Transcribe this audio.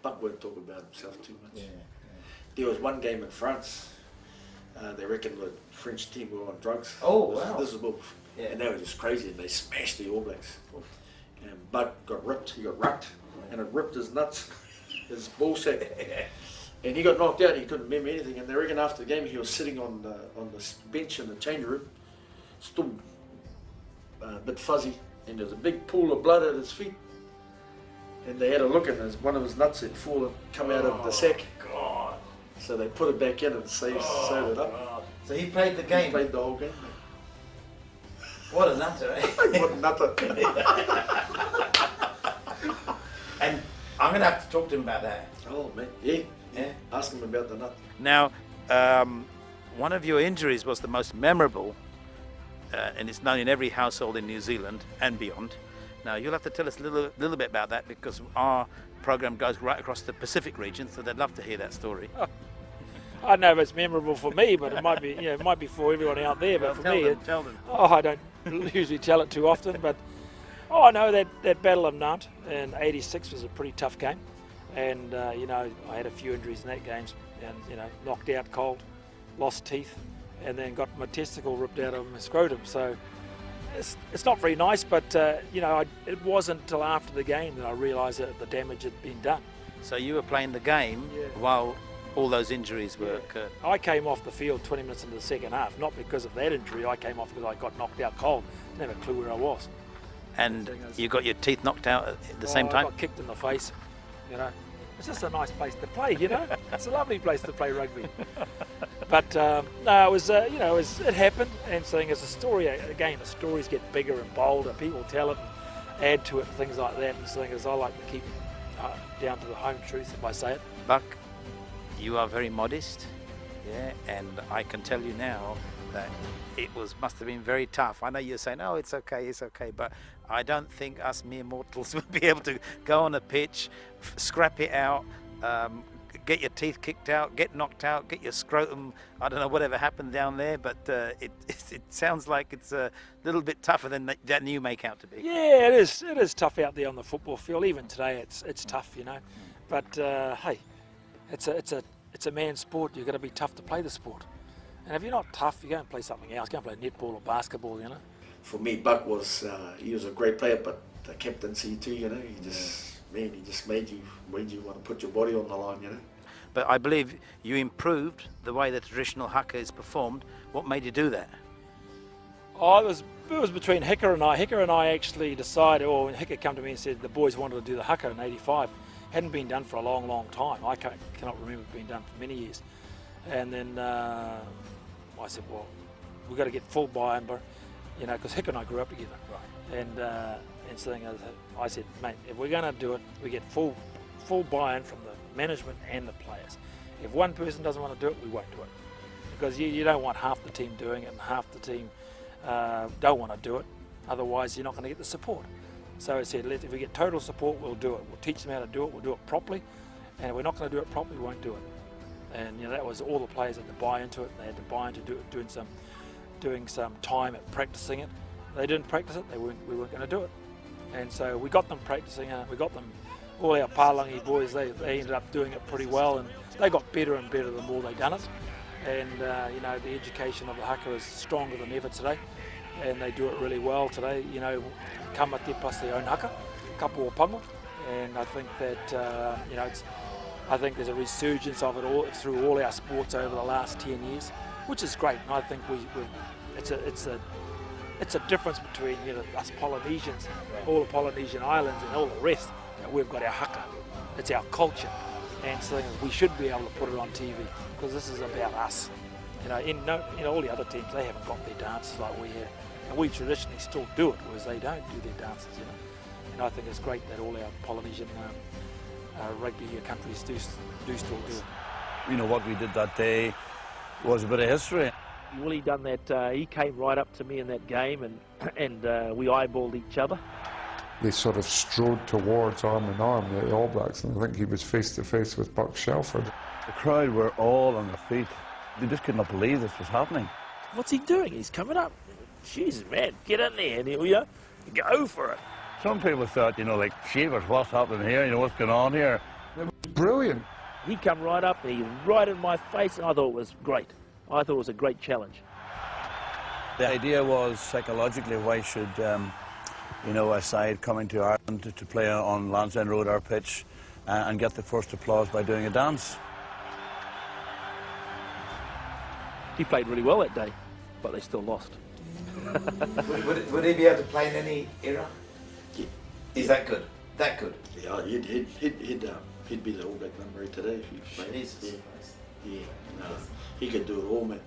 Buck won't talk about himself too much. Yeah. There was one game in France. They reckon the French team were on drugs. Oh, wow. This is and they were just crazy, and they smashed the All Blacks. And Buck got ripped, he got rucked, and it ripped his nuts, his ball sack. And he got knocked out, he couldn't remember anything. And they reckon after the game he was sitting on the bench in the change room, still a bit fuzzy, and there was a big pool of blood at his feet. And they had a look, and one of his nuts had fallen, come out of the sack. God. So they put it back in and sewed it up. God. So he played the game? He played the whole game. What a nutter, eh? What a nutter. And I'm going to have to talk to him about that. Oh, man, yeah. Ask him about the nut. Now, one of your injuries was the most memorable, and it's known in every household in New Zealand and beyond. Now, you'll have to tell us a little bit about that, because our program goes right across the Pacific region, so they'd love to hear that story. Oh, I don't know if it's memorable for me, but it might be, it might be for everyone out there. But for me, tell them. Oh, I don't usually tell it too often, but I know that Battle of Nantes in '86 was a pretty tough game, and I had a few injuries in that game, and knocked out cold, lost teeth, and then got my testicle ripped out of my scrotum. So it's not very nice, but it wasn't until after the game that I realised that the damage had been done. So you were playing the game while all those injuries were occurring. I came off the field 20 minutes into the second half, not because of that injury. I came off because I got knocked out cold. Didn't have a clue where I was. And you got your teeth knocked out at the same time? I got kicked in the face. It's just a nice place to play. It's a lovely place to play rugby. But no, it was it happened, and seeing as a story, again, the stories get bigger and bolder. People tell it, and add to it, and things like that. And seeing as I like to keep it down to the home truth, if I say it. Buck, you are very modest, and I can tell you now that it must have been very tough. I know you're saying, "Oh, it's okay," but I don't think us mere mortals would be able to go on a pitch, scrap it out, get your teeth kicked out, get knocked out, get your scrotum, I don't know, whatever happened down there, but it sounds like it's a little bit tougher than that you make out to be. Yeah, it is. It is tough out there on the football field. Even today, it's tough, But hey, it's a man's sport. You've got to be tough to play the sport. And if you're not tough, you go and play something else. Go and play netball or basketball, For me, Buck was he was a great player, but the captaincy too, he just made you want to put your body on the line, But I believe you improved the way the traditional haka is performed. What made you do that? Oh, it was between Hicker and I. Hicker and I actually decided, when Hicker came to me and said the boys wanted to do the haka in '85. Hadn't been done for a long, long time. I cannot remember it being done for many years. And then I said, well, we've got to get full buy-in, because Hicker and I grew up together. Right. And so I said, mate, if we're going to do it, we get full buy-in from the management and the players. If one person doesn't want to do it, we won't do it. Because you don't want half the team doing it and half the team don't want to do it. Otherwise, you're not going to get the support. So I said, if we get total support, we'll do it. We'll teach them how to do it. We'll do it properly. And if we're not going to do it properly, we won't do it. And that was all the players had to buy into it. They had to buy into doing some time at practicing it. If they didn't practice it, we weren't going to do it. And so we got them practicing it. We got them, all our Palangi boys, they ended up doing it pretty well, and they got better and better the more they done it. And the education of the haka is stronger than ever today, and they do it really well today. Kamate plus their own haka, kapu o pango, and I think that I think there's a resurgence of it all through all our sports over the last 10 years, which is great. And I think it's a difference between us Polynesians, all the Polynesian islands, and all the rest. We've got our haka. It's our culture, and so we should be able to put it on TV because this is about us. In all the other teams, they haven't got their dances like we have, and we traditionally still do it, whereas they don't do their dances. And I think it's great that all our Polynesian rugby countries do still do it. What we did that day was a bit of history. Willie done that. He came right up to me in that game, and we eyeballed each other. They sort of strode towards arm in arm, the All Blacks, and I think he was face to face with Buck Shelford. The crowd were all on their feet. They just could not believe this was happening. What's he doing? He's coming up. Jesus, man, get in there and he'll go for it. Some people thought, like, Shavers, what's happening here? What's going on here? It was brilliant. He come right up, he right in my face. I thought it was great. I thought it was a great challenge. The idea was psychologically, why should a side coming to Ireland to play on Lansdowne Road, our pitch, and get the first applause by doing a dance? He played really well that day, but they still lost. Would he be able to play in any era? Yeah. Is that good? That good? Yeah, he'd be the All Black number 8 today if he played. Jesus Yeah, Christ. yeah, no, he could do it all, man.